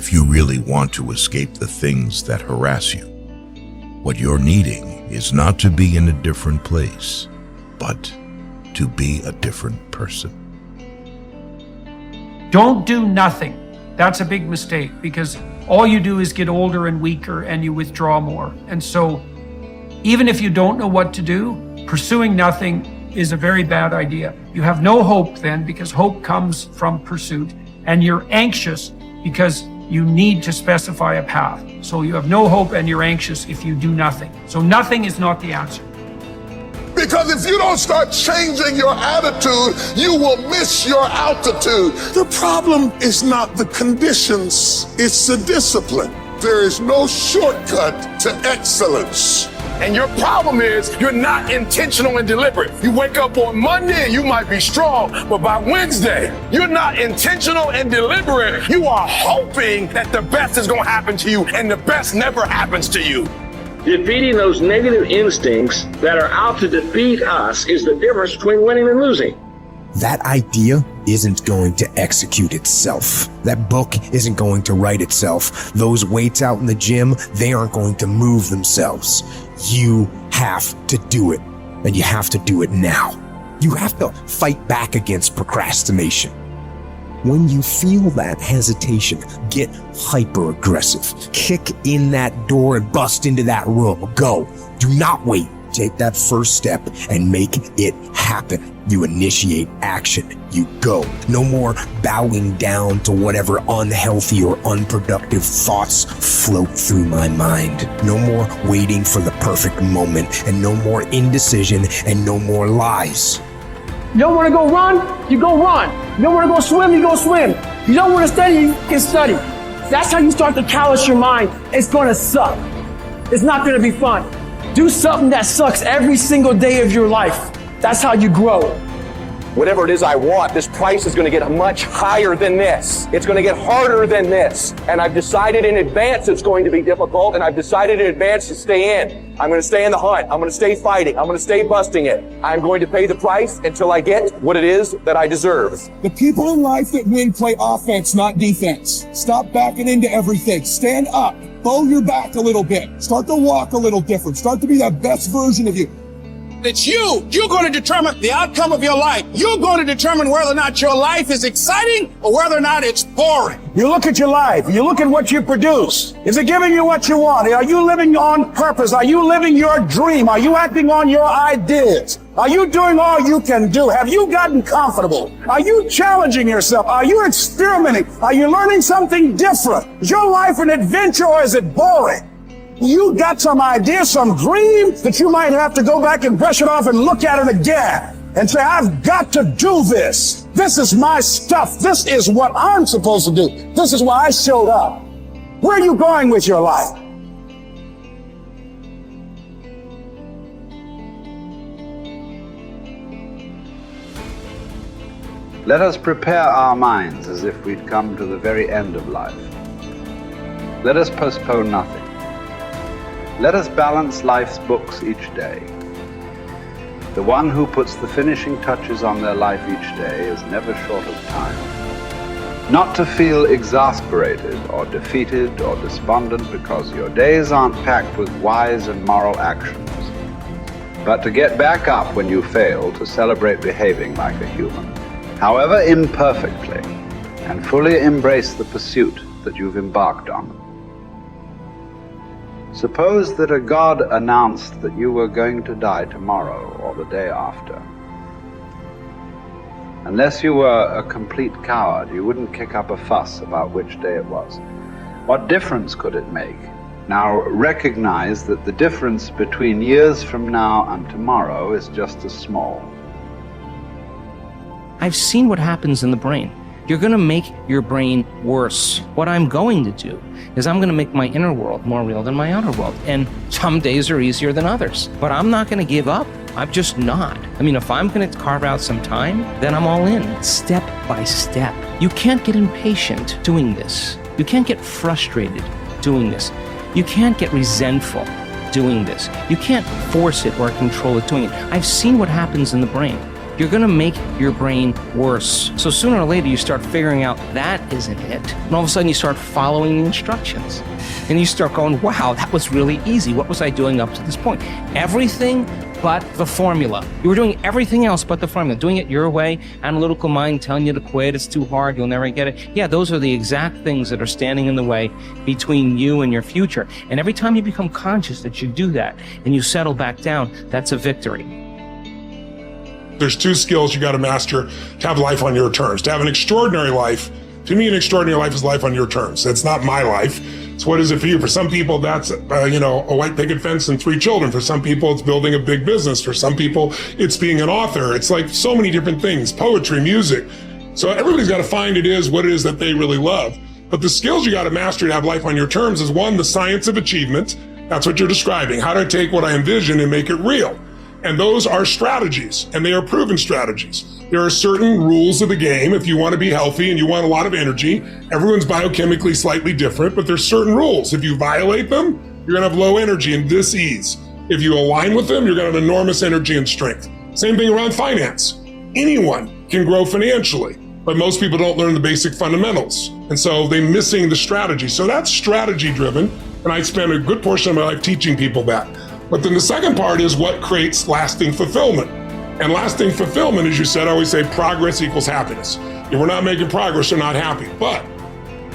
if you really want to escape the things that harass you, what you're needing is not to be in a different place, but to be a different person. Don't do nothing. That's a big mistake, because all you do is get older and weaker and you withdraw more. And so even if you don't know what to do, pursuing nothing is a very bad idea. You have no hope then, because hope comes from pursuit, and you're anxious because you need to specify a path. So you have no hope and you're anxious if you do nothing. So nothing is not the answer. Because if you don't start changing your attitude, you will miss your altitude. The problem is not the conditions, it's the discipline. There is no shortcut to excellence. And your problem is you're not intentional and deliberate. You wake up on Monday and you might be strong, but by Wednesday, you're not intentional and deliberate. You are hoping that the best is going to happen to you, and the best never happens to you. Defeating those negative instincts that are out to defeat us is the difference between winning and losing. That idea isn't going to execute itself. That book isn't going to write itself. Those weights out in the gym, they aren't going to move themselves. You have to do it, and you have to do it now. You have to fight back against procrastination. When you feel that hesitation, get hyper-aggressive. Kick in that door and bust into that room. Go. Do not wait. Take that first step and make it happen. You initiate action. You go. No more bowing down to whatever unhealthy or unproductive thoughts float through my mind. No more waiting for the perfect moment, and no more indecision, and no more lies. You don't want to go run, you go run. You don't want to go swim, you go swim. You don't want to study, you can study. That's how you start to callous your mind. It's going to suck. It's not going to be fun. Do something that sucks every single day of your life. That's how you grow. Whatever it is I want, this price is going to get much higher than this. It's going to get harder than this. And I've decided in advance it's going to be difficult, and I've decided in advance to stay in. I'm going to stay in the hunt. I'm going to stay fighting. I'm going to stay busting it. I'm going to pay the price until I get what it is that I deserve. The people in life that win play offense, not defense. Stop backing into everything. Stand up. Bow your back a little bit. Start to walk a little different. Start to be that best version of you. It's you. You're going to determine the outcome of your life. You're going to determine whether or not your life is exciting or whether or not it's boring. You look at your life. You look at what you produce. Is it giving you what you want? Are you living on purpose? Are you living your dream? Are you acting on your ideas? Are you doing all you can do? Have you gotten comfortable? Are you challenging yourself? Are you experimenting? Are you learning something different? Is your life an adventure, or is it boring? You got some idea, some dream that you might have to go back and brush it off and look at it again and say, I've got to do this. This is my stuff. This is what I'm supposed to do. This is why I showed up. Where are you going with your life? Let us prepare our minds as if we'd come to the very end of life. Let us postpone nothing. Let us balance life's books each day. The one who puts the finishing touches on their life each day is never short of time. Not to feel exasperated or defeated or despondent because your days aren't packed with wise and moral actions, but to get back up when you fail, to celebrate behaving like a human, however imperfectly, and fully embrace the pursuit that you've embarked on. Suppose that a God announced that you were going to die tomorrow or the day after. Unless you were a complete coward, you wouldn't kick up a fuss about which day it was. What difference could it make? Now recognize that the difference between years from now and tomorrow is just as small. I've seen what happens in the brain. You're going to make your brain worse. What I'm going to do is I'm going to make my inner world more real than my outer world. And some days are easier than others. But I'm not going to give up. I'm just not. I mean, if I'm going to carve out some time, then I'm all in, step by step. You can't get impatient doing this. You can't get frustrated doing this. You can't get resentful doing this. You can't force it or control it doing it. I've seen what happens in the brain. you're going to make your brain worse. So sooner or later, you start figuring out that isn't it. And all of a sudden, you start following the instructions. And you start going, wow, that was really easy. What was I doing up to this point? Everything but the formula. You were doing everything else but the formula. Doing it your way, analytical mind telling you to quit, it's too hard, you'll never get it. Yeah, those are the exact things that are standing in the way between you and your future. And every time you become conscious that you do that and you settle back down, that's a victory. There's two skills you got to master to have life on your terms. To have an extraordinary life, to me, an extraordinary life is life on your terms. That's not my life. So what is it for you? For some people, that's, a white picket fence and 3 children. For some people, it's building a big business. For some people, it's being an author. It's like so many different things, poetry, music. So everybody's got to find what it is that they really love. But the skills you got to master to have life on your terms is one, the science of achievement. That's what you're describing. How to take what I envision and make it real. And those are strategies, and they are proven strategies. There are certain rules of the game. If you want to be healthy and you want a lot of energy, everyone's biochemically slightly different, but there's certain rules. If you violate them, you're going to have low energy and dis-ease. If you align with them, you're going to have enormous energy and strength. Same thing around finance. Anyone can grow financially, but most people don't learn the basic fundamentals. And so they're missing the strategy. So that's strategy driven. And I spend a good portion of my life teaching people that. But then the second part is what creates lasting fulfillment. And lasting fulfillment, as you said, I always say progress equals happiness. If we're not making progress, we're not happy. But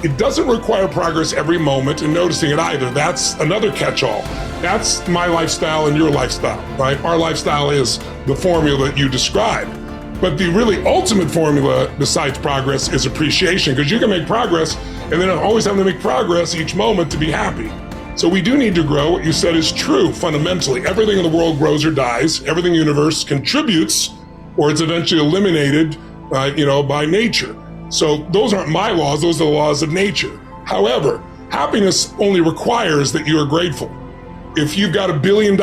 it doesn't require progress every moment and noticing it either. That's another catch-all. That's my lifestyle and your lifestyle, right? Our lifestyle is the formula that you described. But the really ultimate formula besides progress is appreciation, because you can make progress and then always have to make progress each moment to be happy. So we do need to grow. What you said is true fundamentally. Everything in the world grows or dies. Everything in the universe contributes or it's eventually eliminated by nature. So those aren't my laws, those are the laws of nature. However, happiness only requires that you are grateful. If you've got $1 billion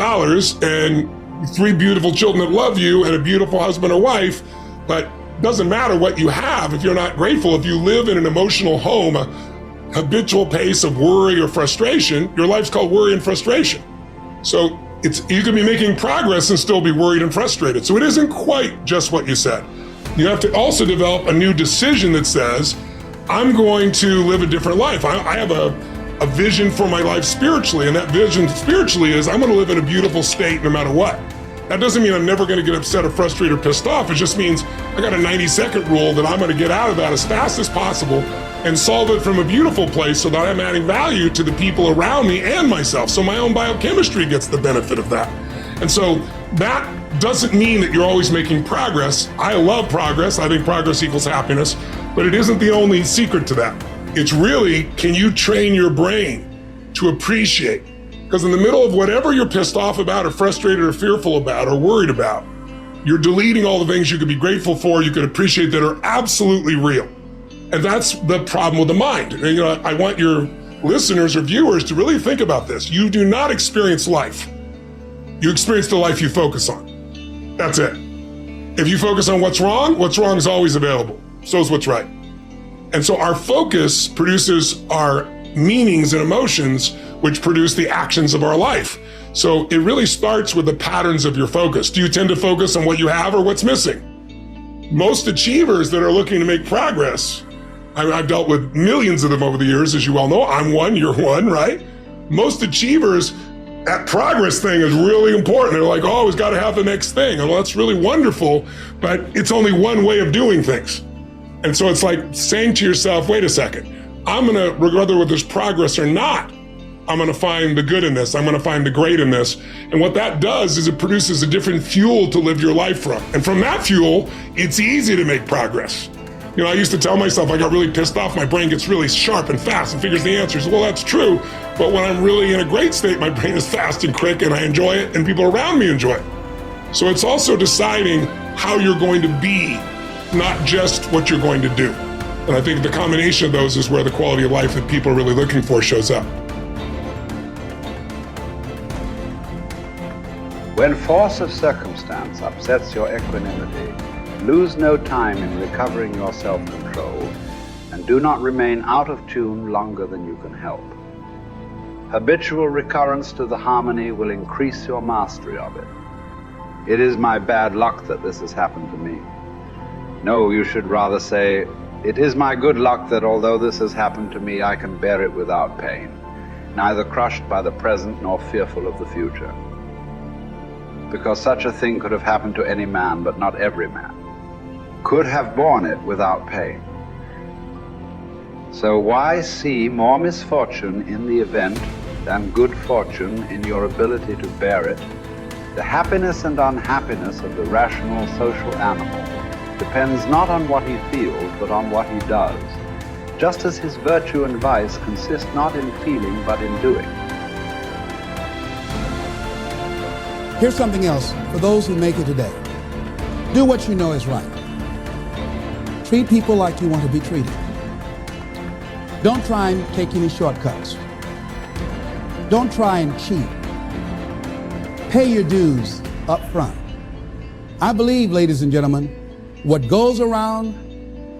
and 3 beautiful children that love you and a beautiful husband or wife, but doesn't matter what you have if you're not grateful. If you live in an emotional home, habitual pace of worry or frustration, your life's called worry and frustration. So you can be making progress and still be worried and frustrated. So it isn't quite just what you said. You have to also develop a new decision that says, I'm going to live a different life. I have a vision for my life spiritually, and that vision spiritually is I'm going to live in a beautiful state no matter what. That doesn't mean I'm never going to get upset or frustrated or pissed off. It just means I got a 90-second rule that I'm going to get out of that as fast as possible and solve it from a beautiful place so that I'm adding value to the people around me and myself. So my own biochemistry gets the benefit of that. And so that doesn't mean that you're always making progress. I love progress. I think progress equals happiness, but it isn't the only secret to that. It's really, can you train your brain to appreciate? Because in the middle of whatever you're pissed off about or frustrated or fearful about or worried about, you're deleting all the things you could be grateful for, you could appreciate that are absolutely real. And that's the problem with the mind. And, I want your listeners or viewers to really think about this. You do not experience life. You experience the life you focus on. That's it. If you focus on what's wrong is always available. So is what's right. And so our focus produces our meanings and emotions, which produce the actions of our life. So it really starts with the patterns of your focus. Do you tend to focus on what you have or what's missing? Most achievers that are looking to make progress, I've dealt with millions of them over the years, as you well know. I'm one, you're one, right? Most achievers, that progress thing is really important. They're like, oh, always got to have the next thing. Well, that's really wonderful, but it's only one way of doing things. And so it's like saying to yourself, wait a second, I'm going to, whether there's progress or not, I'm going to find the good in this. I'm going to find the great in this. And what that does is it produces a different fuel to live your life from. And from that fuel, it's easy to make progress. I used to tell myself I got really pissed off, my brain gets really sharp and fast and figures the answers. Well, that's true. But when I'm really in a great state, my brain is fast and quick and I enjoy it and people around me enjoy it. So it's also deciding how you're going to be, not just what you're going to do. And I think the combination of those is where the quality of life that people are really looking for shows up. When force of circumstance upsets your equanimity, lose no time in recovering your self-control, and do not remain out of tune longer than you can help. Habitual recurrence to the harmony will increase your mastery of it. It is my bad luck that this has happened to me. No, you should rather say, it is my good luck that although this has happened to me, I can bear it without pain, neither crushed by the present nor fearful of the future. Because such a thing could have happened to any man, but not every man could have borne it without pain. So why see more misfortune in the event than good fortune in your ability to bear it? The happiness and unhappiness of the rational social animal depends not on what he feels, but on what he does, just as his virtue and vice consist not in feeling, but in doing. Here's something else for those who make it today. Do what you know is right. Treat people like you want to be treated. Don't try and take any shortcuts. Don't try and cheat. Pay your dues up front. I believe, ladies and gentlemen, what goes around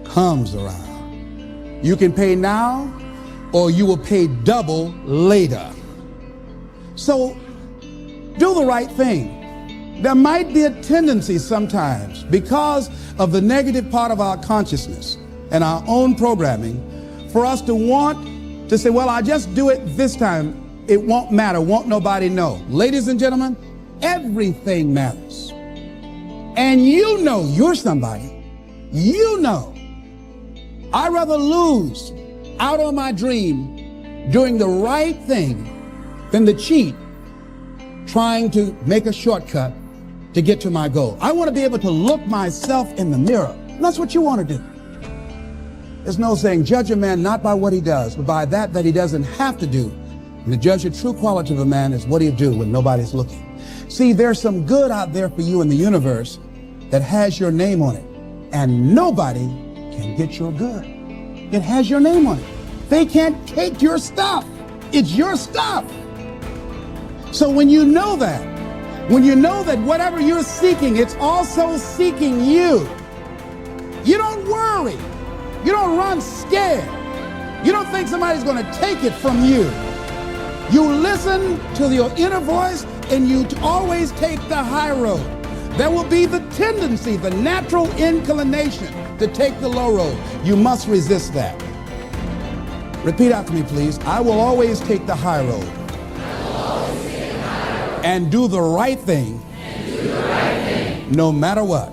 comes around. You can pay now or you will pay double later. So do the right thing. There might be a tendency sometimes, because of the negative part of our consciousness and our own programming, for us to want to say, well, I'll just do it this time. It won't matter. Won't nobody know. Ladies and gentlemen, everything matters. And you know you're somebody. You know. I'd rather lose out on my dream doing the right thing than to cheat trying to make a shortcut to get to my goal. I want to be able to look myself in the mirror. And that's what you want to do. There's no saying, judge a man not by what he does, but by that he doesn't have to do. And to judge the true quality of a man is what he'll do when nobody's looking. See, there's some good out there for you in the universe that has your name on it. And nobody can get your good. It has your name on it. They can't take your stuff. It's your stuff. So when you know that whatever you're seeking, it's also seeking you. You don't worry. You don't run scared. You don't think somebody's going to take it from you. You listen to your inner voice and you always take the high road. There will be the tendency, the natural inclination to take the low road. You must resist that. Repeat after me, please. I will always take the high road. And do the right thing, no matter what.